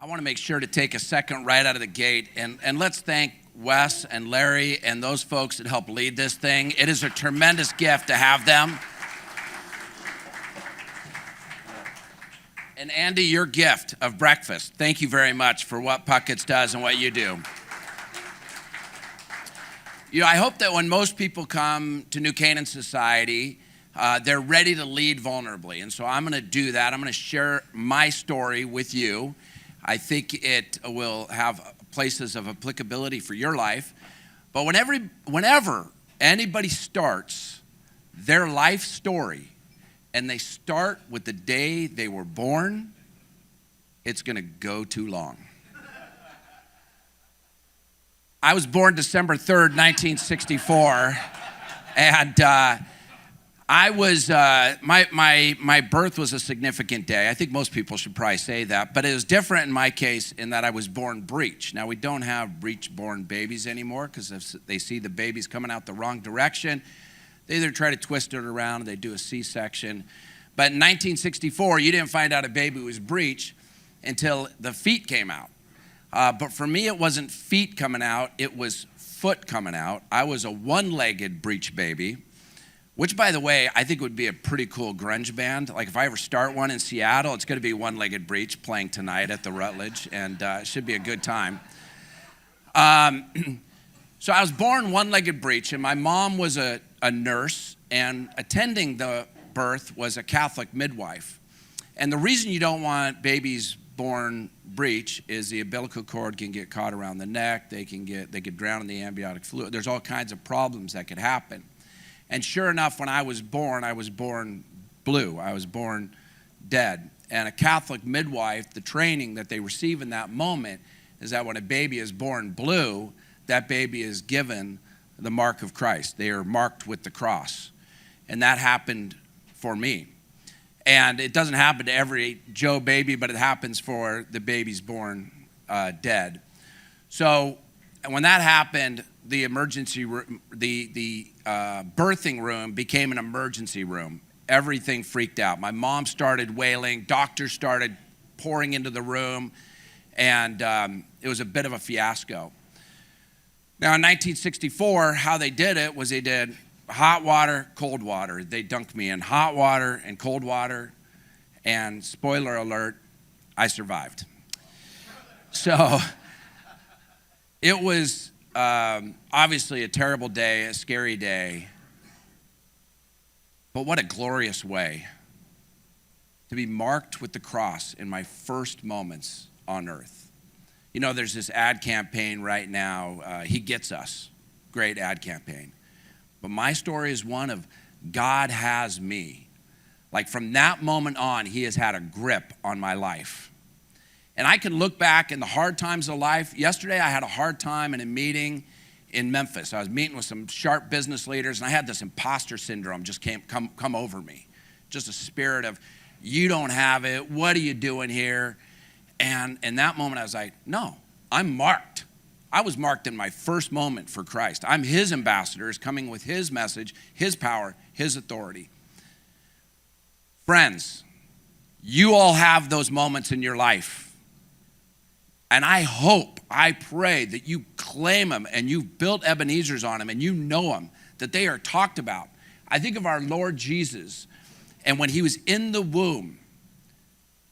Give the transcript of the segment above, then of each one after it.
I want to make sure to take a second right out of the gate and let's thank Wes and Larry and those folks that help lead this thing. It is a tremendous gift to have them. And Andy, your gift of breakfast. Thank you very much for what Puckett's does and what you do. You know, I hope that when most people come to New Canaan Society, they're ready to lead vulnerably. And so I'm going to do that. I'm going to share my story with you. I think it will have places of applicability for your life. But whenever anybody starts their life story, and they start with the day they were born, it's going to go too long. I was born December 3rd, 1964, and I was my birth was a significant day. I think most people should probably say that, but it was different in my case in that I was born breech. Now we don't have breech-born babies anymore because if they see the babies coming out the wrong direction, they either try to twist it around or they do a C-section. But in 1964, you didn't find out a baby was breech until the feet came out. But for me, it wasn't feet coming out, it was foot coming out. I was a one-legged breech baby, which, by the way, I think would be a pretty cool grunge band. Like if I ever start one in Seattle, it's going to be one-legged breech playing tonight at the Rutledge, and it should be a good time. So I was born one-legged breech, and my mom was a nurse, and attending the birth was a Catholic midwife. And the reason you don't want babies born breech is the umbilical cord can get caught around the neck, they could drown in the amniotic fluid. There's all kinds of problems that could happen. And sure enough, when I was born blue. I was born dead. And a Catholic midwife, the training that they receive in that moment is that when a baby is born blue, that baby is given the mark of Christ. They are marked with the cross. And that happened for me. And it doesn't happen to every Joe baby, but it happens for the babies born dead. So when that happened, the emergency room, the birthing room became an emergency room. Everything freaked out. My mom started wailing. Doctors started pouring into the room. And it was a bit of a fiasco. Now, in 1964, how they did it was they did hot water, cold water. They dunked me in hot water and cold water, and spoiler alert, I survived. So it was obviously a terrible day, a scary day, but what a glorious way to be marked with the cross in my first moments on earth. You know, there's this ad campaign right now, He Gets Us, great ad campaign. But my story is one of God has me. Like from that moment on, He has had a grip on my life. And I can look back in the hard times of life. Yesterday, I had a hard time in a meeting in Memphis. I was meeting with some sharp business leaders, and I had this imposter syndrome just come over me. Just a spirit of, you don't have it, what are you doing here? And in that moment, I was like, no, I'm marked. I was marked in my first moment for Christ. I'm His ambassadors coming with His message, His power, His authority. Friends, you all have those moments in your life. And I pray that you claim them and you've built Ebenezer's on them and you know them, that they are talked about. I think of our Lord Jesus, and when He was in the womb,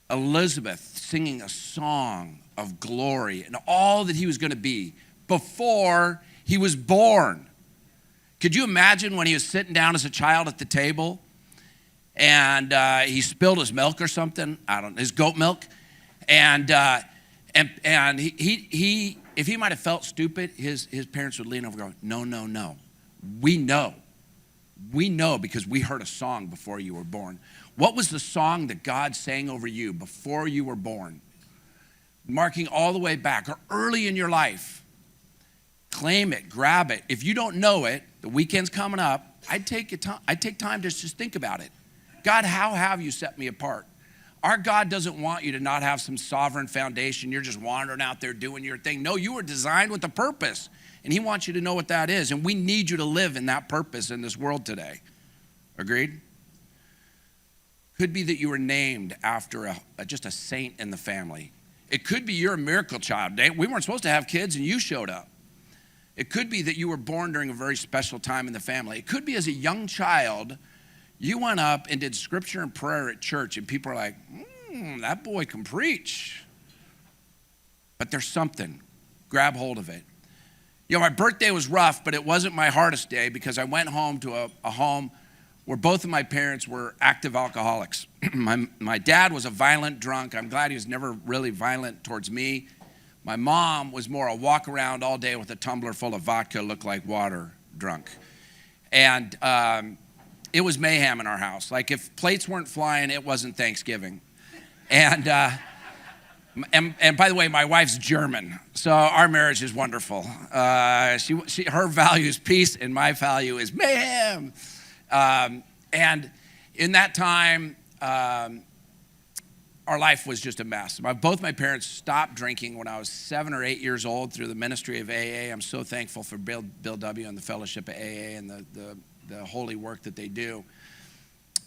Elizabeth singing a song of glory and all that He was going to be before He was born. Could you imagine when He was sitting down as a child at the table and he spilled his milk or something? I don't know, his goat milk. And he if he might have felt stupid, his parents would lean over and go, no. We know because we heard a song before you were born. What was the song that God sang over you before you were born? Marking all the way back or early in your life. Claim it, grab it. If you don't know it, the weekend's coming up, I'd take time to just think about it. God, how have you set me apart? Our God doesn't want you to not have some sovereign foundation. You're just wandering out there doing your thing. No, you were designed with a purpose, and He wants you to know what that is, and we need you to live in that purpose in this world today. Agreed? Could be that you were named after just a saint in the family. It could be you're a miracle child. We weren't supposed to have kids and you showed up. It could be that you were born during a very special time in the family. It could be as a young child, you went up and did scripture and prayer at church and people are like, that boy can preach. But there's something. Grab hold of it. You know, my birthday was rough, but it wasn't my hardest day because I went home to a home where both of my parents were active alcoholics. My dad was a violent drunk. I'm glad he was never really violent towards me. My mom was more a walk around all day with a tumbler full of vodka, look like water, drunk. And it was mayhem in our house. Like if plates weren't flying, it wasn't Thanksgiving. And by the way, my wife's German, so our marriage is wonderful. Her value is peace, and my value is mayhem. And in that time, our life was just a mess. Both my parents stopped drinking when I was 7 or 8 years old through the ministry of AA. I'm so thankful for Bill W. and the fellowship of AA and the holy work that they do.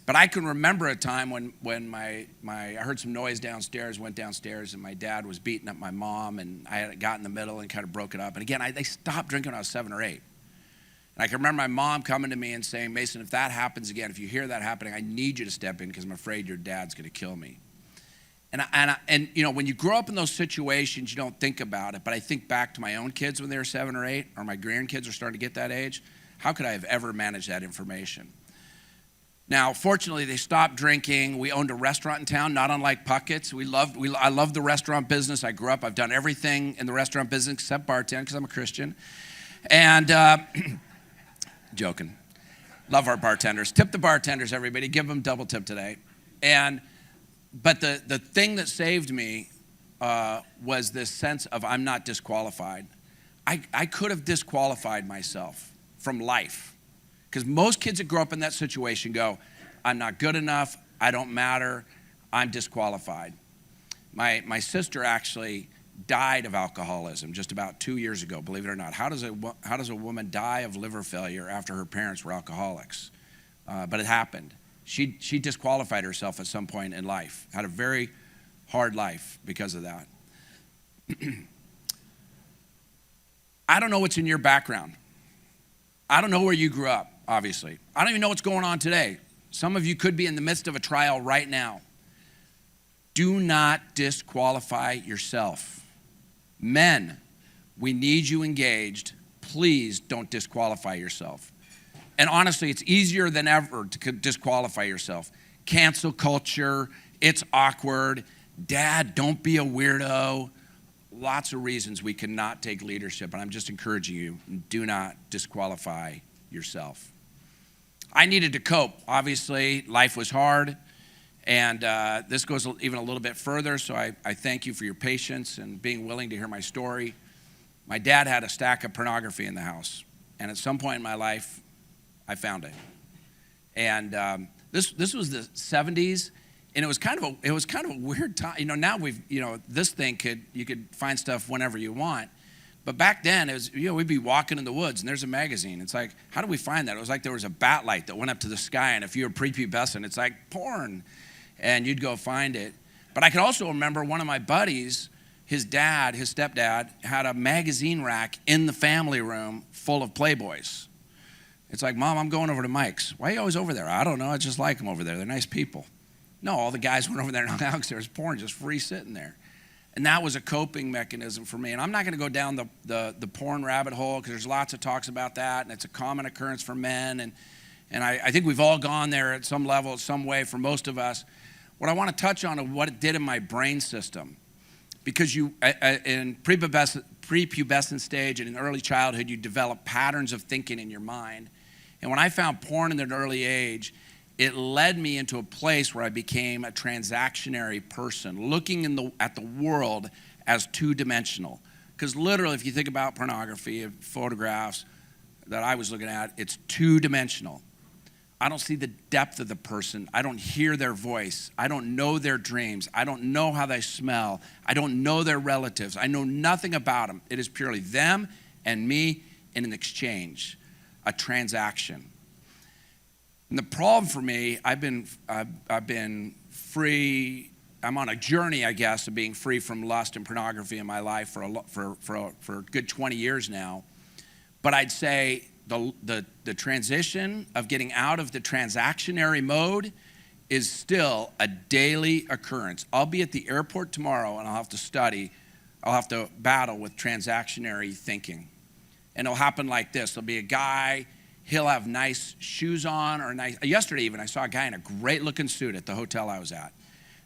But I can remember a time when I heard some noise downstairs, went downstairs, and my dad was beating up my mom, and I had got in the middle and kind of broke it up. And again, they stopped drinking when I was 7 or 8. And I can remember my mom coming to me and saying, Mason, if that happens again, if you hear that happening, I need you to step in because I'm afraid your dad's going to kill me. And you know, when you grow up in those situations, you don't think about it. But I think back to my own kids when they were 7 or 8, or my grandkids are starting to get that age. How could I have ever managed that information? Now, fortunately, they stopped drinking. We owned a restaurant in town, not unlike Puckett's. I loved the restaurant business. I grew up. I've done everything in the restaurant business except bartend because I'm a Christian. And joking. Love our bartenders. Tip the bartenders, everybody. Give them double tip today. But the thing that saved me was this sense of I'm not disqualified. I could have disqualified myself from life. Because most kids that grow up in that situation go, I'm not good enough, I don't matter, I'm disqualified. My sister actually died of alcoholism just about 2 years ago, believe it or not. How does a woman die of liver failure after her parents were alcoholics? But it happened. She disqualified herself at some point in life, had a very hard life because of that. I don't know what's in your background. I don't know where you grew up, obviously. I don't even know what's going on today. Some of you could be in the midst of a trial right now. Do not disqualify yourself. Men, we need you engaged. Please don't disqualify yourself. And honestly, it's easier than ever to disqualify yourself. Cancel culture, it's awkward. Dad, don't be a weirdo. Lots of reasons we cannot take leadership, and I'm just encouraging you, do not disqualify yourself. I needed to cope. Obviously, life was hard, and this goes even a little bit further, so I thank you for your patience and being willing to hear my story. My dad had a stack of pornography in the house, and at some point in my life, I found it. And this was the 70s. And it was kind of a weird time. You know, now this thing you could find stuff whenever you want. But back then, it was, we'd be walking in the woods and there's a magazine. It's like, how do we find that? It was like there was a bat light that went up to the sky, and if you were prepubescent, it's like porn. And you'd go find it. But I could also remember one of my buddies, his stepdad, had a magazine rack in the family room full of Playboys. It's like, Mom, I'm going over to Mike's. Why are you always over there? I don't know, I just like them over there. They're nice people. No, all the guys went over there and hung out because there was porn just free sitting there. And that was a coping mechanism for me. And I'm not going to go down the porn rabbit hole because there's lots of talks about that, and it's a common occurrence for men. And I think we've all gone there at some level, some way for most of us. What I want to touch on is what it did in my brain system. Because in prepubescent stage and in early childhood, you develop patterns of thinking in your mind. And when I found porn in an early age, it led me into a place where I became a transactionary person, looking at the world as two-dimensional. Because literally, if you think about pornography, photographs that I was looking at, it's two-dimensional. I don't see the depth of the person. I don't hear their voice. I don't know their dreams. I don't know how they smell. I don't know their relatives. I know nothing about them. It is purely them and me in an exchange, a transaction. And the problem for me, I've been free I'm on a journey, I guess, of being free from lust and pornography in my life for a good 20 years now. But I'd say the transition of getting out of the transactionary mode is still a daily occurrence. I'll be at the airport tomorrow and I'll have to battle with transactionary thinking. And it'll happen like this. There'll be a guy, he'll have nice shoes on, yesterday even I saw a guy in a great looking suit at the hotel I was at.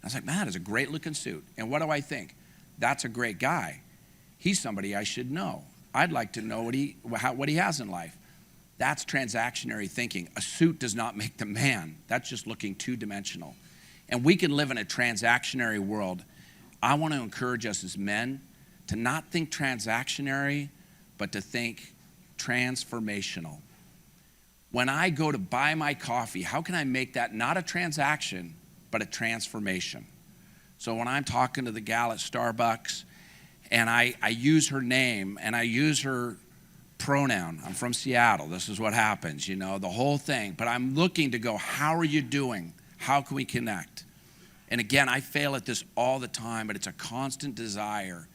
I was like, man, that's a great looking suit. And what do I think? That's a great guy. He's somebody I should know. I'd like to know what he has in life. That's transactionary thinking. A suit does not make the man. That's just looking two-dimensional. And we can live in a transactionary world. I want to encourage us as men to not think transactionary, but to think transformational. When I go to buy my coffee, how can I make that not a transaction, but a transformation? So when I'm talking to the gal at Starbucks and I use her name and I use her pronoun, I'm from Seattle, this is what happens, the whole thing. But I'm looking to go, how are you doing? How can we connect? And again, I fail at this all the time, but it's a constant desire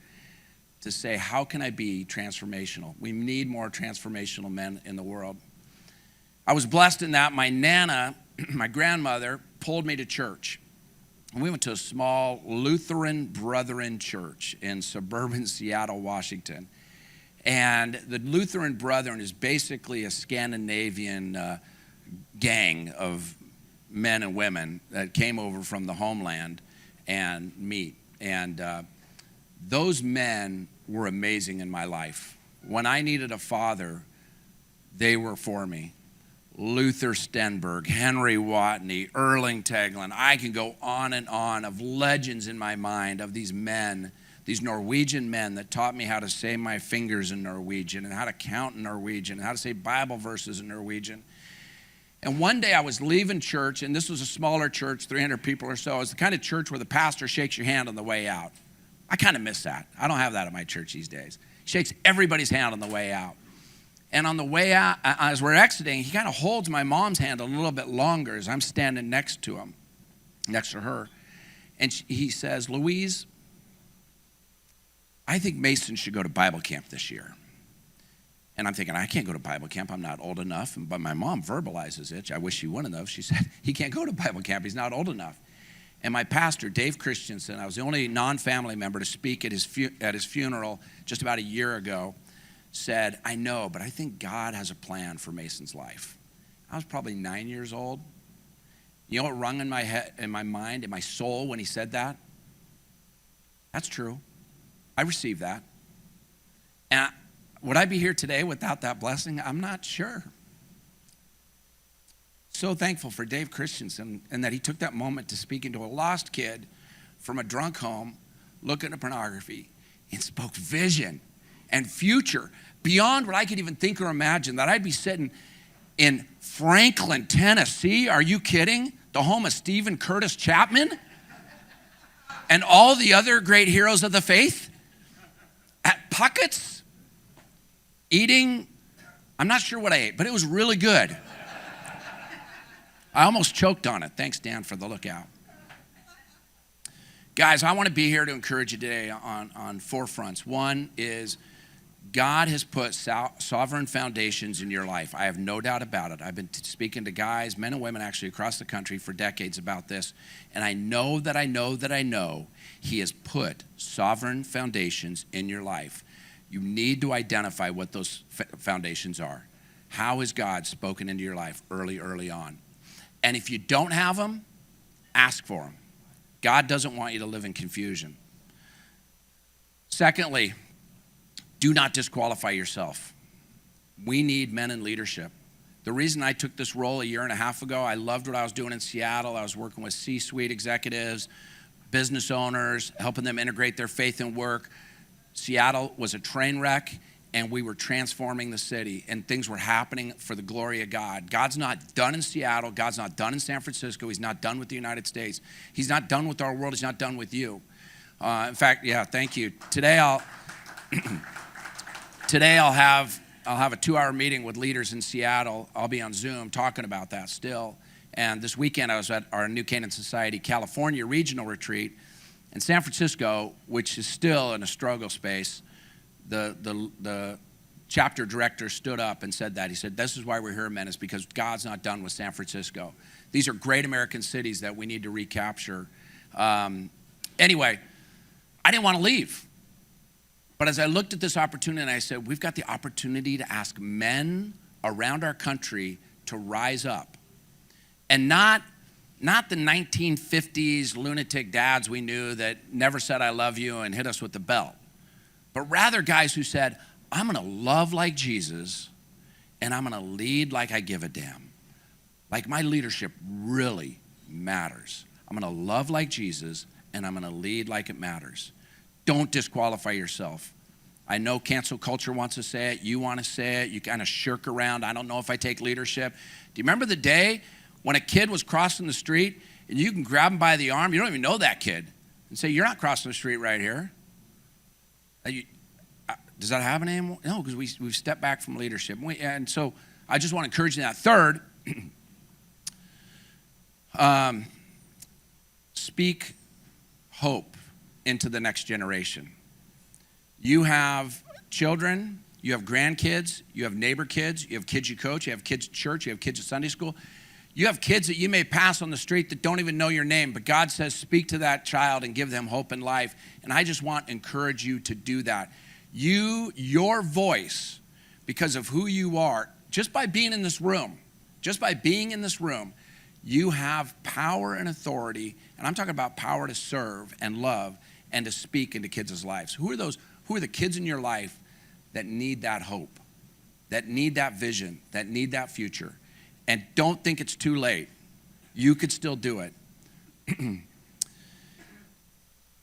to say, how can I be transformational? We need more transformational men in the world. I was blessed in that my Nana, my grandmother, pulled me to church. And we went to a small Lutheran Brethren church in suburban Seattle, Washington. And the Lutheran Brethren is basically a Scandinavian gang of men and women that came over from the homeland and meet. And those men were amazing in my life. When I needed a father, they were for me. Luther Stenberg, Henry Watney, Erling Teglin. I can go on and on of legends in my mind of these men, these Norwegian men that taught me how to say my fingers in Norwegian and how to count in Norwegian and how to say Bible verses in Norwegian. And one day I was leaving church, and this was a smaller church, 300 people or so. It's the kind of church where the pastor shakes your hand on the way out. I kind of miss that. I don't have that at my church these days. He shakes everybody's hand on the way out. And on the way out, as we're exiting, he kind of holds my mom's hand a little bit longer as I'm standing next to her. And he says, Louise, I think Mason should go to Bible camp this year. And I'm thinking, I can't go to Bible camp. I'm not old enough. But my mom verbalizes it. I wish she wouldn't have. She said, he can't go to Bible camp. He's not old enough. And my pastor, Dave Christensen, I was the only non-family member to speak at his funeral just about a year ago, said, I know, but I think God has a plan for Mason's life. I was probably 9 years old. You know what rung in my head, in my mind, in my soul when he said that? That's true. I received that. And would I be here today without that blessing? I'm not sure. So thankful for Dave Christensen and that he took that moment to speak into a lost kid from a drunk home looking at pornography and spoke vision and future beyond what I could even think or imagine, that I'd be sitting in Franklin, Tennessee. Are you kidding? The home of Stephen Curtis Chapman and all the other great heroes of the faith at Puckett's eating. I'm not sure what I ate, but it was really good. I almost choked on it. Thanks, Dan, for the lookout. Guys, I want to be here to encourage you today on 4 fronts. One is God has put sovereign foundations in your life. I have no doubt about it. I've been speaking to guys, men and women actually across the country for decades about this. And I know he has put sovereign foundations in your life. You need to identify what those foundations are. How has God spoken into your life early on? And if you don't have them, ask for them. God doesn't want you to live in confusion. Secondly, do not disqualify yourself. We need men in leadership. The reason I took this role a year and a half ago, I loved what I was doing in Seattle. I was working with C-suite executives, business owners, helping them integrate their faith and work. Seattle was a train wreck, and we were transforming the city, and things were happening for the glory of God. God's not done in Seattle. God's not done in San Francisco. He's not done with the United States. He's not done with our world. He's not done with you. In fact, yeah, thank you. Today I'll have a 2-hour meeting with leaders in Seattle. I'll be on Zoom talking about that still. And this weekend I was at our new Canaan Society California regional retreat. In San Francisco, which is still in a struggle space, the chapter director stood up and said that. He said, this is why we're here, men, is because God's not done with San Francisco. These are great American cities that we need to recapture. Anyway, I didn't want to leave. But as I looked at this opportunity, I said, we've got the opportunity to ask men around our country to rise up. And not the 1950s lunatic dads we knew that never said I love you and hit us with the belt, but rather guys who said, I'm going to love like Jesus and I'm going to lead like I give a damn. Like my leadership really matters. I'm going to love like Jesus and I'm going to lead like it matters. Don't disqualify yourself. I know cancel culture wants to say it. You want to say it. You kind of shirk around. I don't know if I take leadership. Do you remember the day when a kid was crossing the street and you can grab him by the arm? You don't even know that kid and say, you're not crossing the street right here. Does that happen anymore? No, because we've stepped back from leadership. And so I just want to encourage you in that. Third, speak hope into the next generation. You have children, you have grandkids, you have neighbor kids, you have kids you coach, you have kids at church, you have kids at Sunday school. You have kids that you may pass on the street that don't even know your name, but God says speak to that child and give them hope in life. And I just want to encourage you to do that. Your voice, because of who you are, just by being in this room, you have power and authority, and I'm talking about power to serve and love and to speak into kids' lives. Who are the kids in your life that need that hope, that need that vision, that need that future? And don't think it's too late. You could still do it.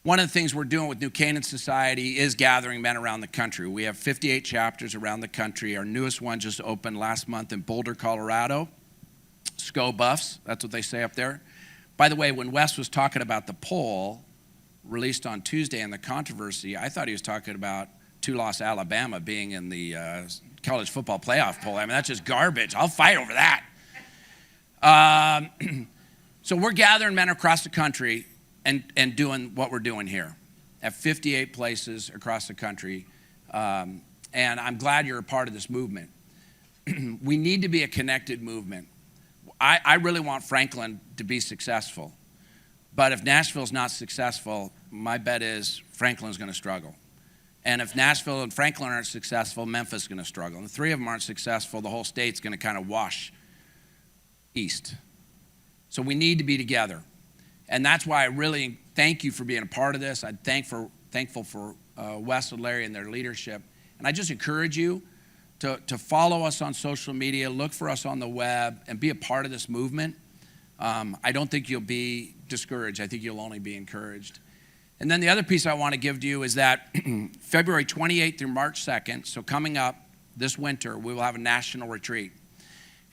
One of the things we're doing with New Canaan Society is gathering men around the country. We have 58 chapters around the country. Our newest one just opened last month in Boulder, Colorado. SCO Buffs, that's what they say up there. By the way, when Wes was talking about the poll released on Tuesday and the controversy, I thought he was talking about two-loss Alabama being in the college football playoff poll. I mean, that's just garbage. I'll fight over that. So we're gathering men across the country and doing what we're doing here at 58 places across the country. And I'm glad you're a part of this movement. We need to be a connected movement. I really want Franklin to be successful. But if Nashville's not successful, my bet is Franklin's going to struggle. And if Nashville and Franklin aren't successful, Memphis is going to struggle. And the three of them aren't successful, the whole state's going to kind of wash east. So we need to be together. And that's why I really thank you for being a part of this. I'm thankful for Wes and Larry and their leadership. And I just encourage you to follow us on social media, look for us on the web, and be a part of this movement. I don't think you'll be discouraged. I think you'll only be encouraged. And then the other piece I want to give to you is that February 28th through March 2nd, so coming up this winter, we will have a national retreat.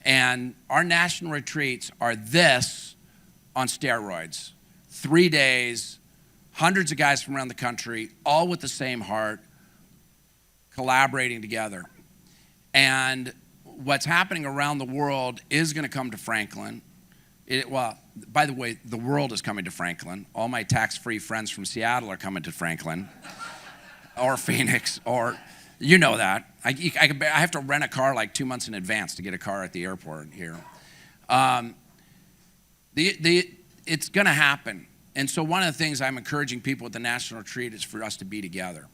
And our national retreats are this on steroids. 3 days, hundreds of guys from around the country, all with the same heart, collaborating together. And what's happening around the world is going to come to Franklin. By the way, the world is coming to Franklin. All my tax-free friends from Seattle are coming to Franklin or Phoenix, or you know that. I have to rent a car like 2 months in advance to get a car at the airport here. It's going to happen. And so one of the things I'm encouraging people at the National Retreat is for us to be together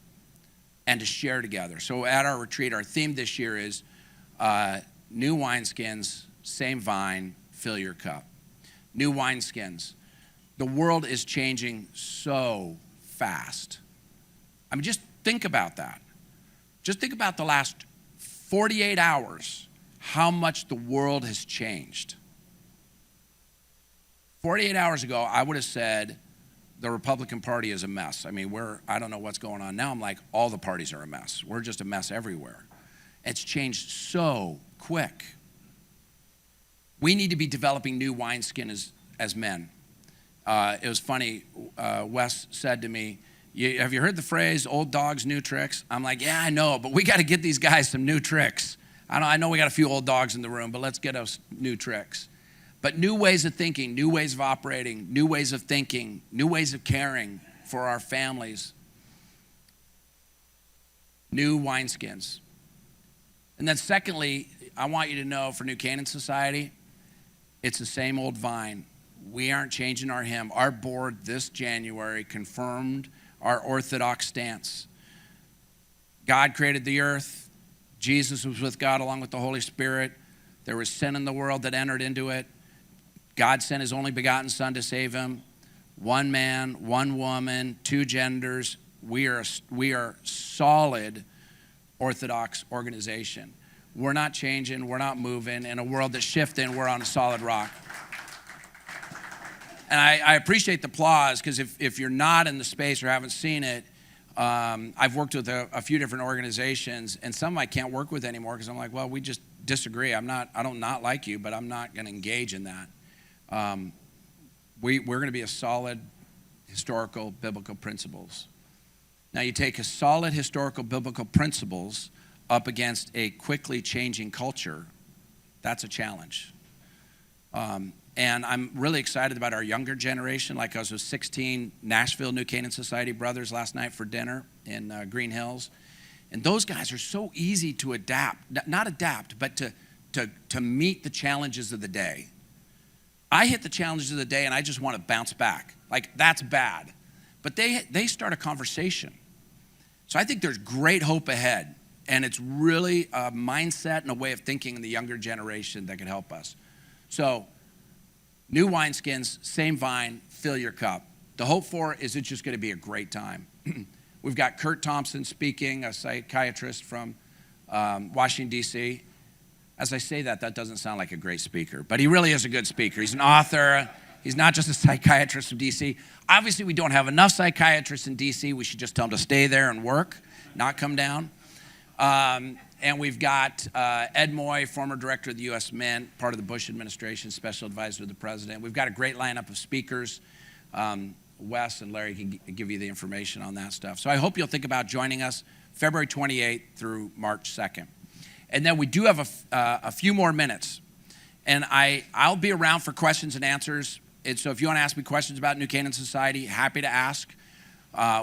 and to share together. So at our retreat, our theme this year is new wineskins, same vine, fill your cup. New wineskins. The world is changing so fast. I mean, just think about that. Just think about the last 48 hours, how much the world has changed. 48 hours ago, I would have said the Republican Party is a mess. I mean, I don't know what's going on now. I'm like, all the parties are a mess. We're just a mess everywhere. It's changed so quick. We need to be developing new wineskin as men. It was funny, Wes said to me, have you heard the phrase, old dogs, new tricks? I'm like, yeah, I know, but we got to get these guys some new tricks. I know we got a few old dogs in the room, but let's get us new tricks. But new ways of thinking, new ways of operating, new ways of thinking, new ways of caring, for our families. New wineskins. And then secondly, I want you to know for New Canaan Society, it's the same old vine. We aren't changing our hymn. Our board this January confirmed our orthodox stance. God created the earth. Jesus was with God along with the Holy Spirit. There was sin in the world that entered into it. God sent his only begotten Son to save him. One man, one woman, two genders. We are solid orthodox organization. We're not changing. We're not moving. In a world that's shifting, we're on a solid rock. And I appreciate the applause, because if you're not in the space or haven't seen it, I've worked with a few different organizations, and some I can't work with anymore because I'm like, well, we just disagree. I don't not like you, but I'm not going to engage in that. We're going to be a solid historical biblical principles. Now you take a solid historical biblical principles up against a quickly changing culture, that's a challenge. And I'm really excited about our younger generation. Like I was with 16 Nashville New Canaan Society brothers last night for dinner in Green Hills. And those guys are so easy to adapt, not adapt, but to meet the challenges of the day. I hit the challenges of the day and I just want to bounce back. Like, that's bad. But they start a conversation. So I think there's great hope ahead. And it's really a mindset and a way of thinking in the younger generation that can help us. So, new wineskins, same vine, fill your cup. The hope for is it's just going to be a great time. We've got Kurt Thompson speaking, a psychiatrist from Washington, D.C. As I say that doesn't sound like a great speaker, but he really is a good speaker. He's an author. He's not just a psychiatrist from D.C. Obviously, we don't have enough psychiatrists in D.C. We should just tell them to stay there and work, not come down. And we've got Ed Moy, former director of the U.S. Mint, part of the Bush administration, special advisor to the president. We've got a great lineup of speakers. Wes and Larry can give you the information on that stuff. So I hope you'll think about joining us February 28th through March 2nd. And then we do have a few more minutes. And I'll be around for questions and answers. And so if you want to ask me questions about New Canaan Society, happy to ask.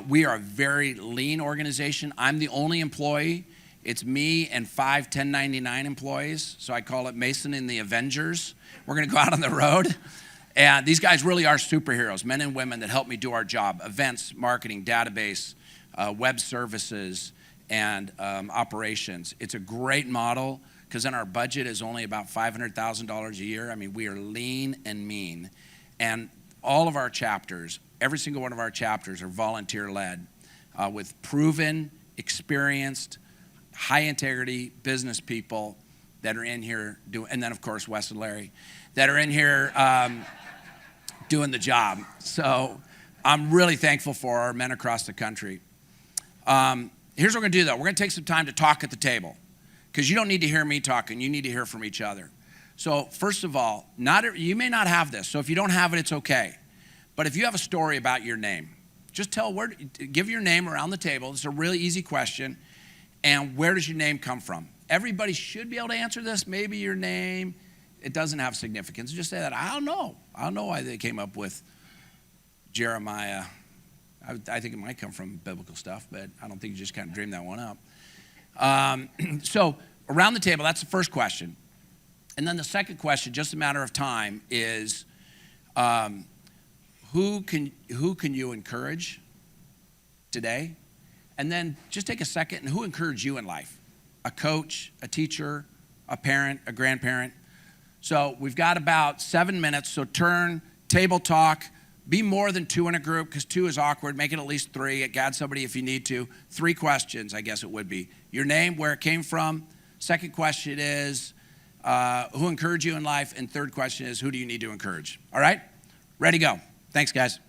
We are a very lean organization. I'm the only employee. It's me and 5 1099 employees, so I call it Mason and the Avengers. We're going to go out on the road, and these guys really are superheroes, men and women that help me do our job: events, marketing, database, web services, and operations. It's a great model because then our budget is only about $500,000 a year. I mean, we are lean and mean, and all of our chapters, every single one of our chapters are volunteer-led with proven, experienced, high integrity business people that are in here doing, and then of course Wes and Larry, that are in here doing the job. So I'm really thankful for our men across the country. Here's what we're gonna do though. We're gonna take some time to talk at the table, because you don't need to hear me talking, you need to hear from each other. So first of all, you may not have this, so if you don't have it, it's okay. But if you have a story about your name, just give your name around the table. It's a really easy question. And where does your name come from? Everybody should be able to answer this. Maybe your name, it doesn't have significance. Just say that. I don't know. I don't know why they came up with Jeremiah. I think it might come from biblical stuff, but I don't think you just kind of dreamed that one up. So around the table, that's the first question. And then the second question, just a matter of time, is who can you encourage today? And then just take a second, and who encouraged you in life? A coach, a teacher, a parent, a grandparent. So we've got about 7 minutes, so turn, table talk, be more than 2 in a group, because 2 is awkward, make it at least 3, add somebody if you need to. 3 questions, I guess it would be. Your name, where it came from. Second question is, who encouraged you in life? And third question is, who do you need to encourage? All right? Ready, go. Thanks, guys.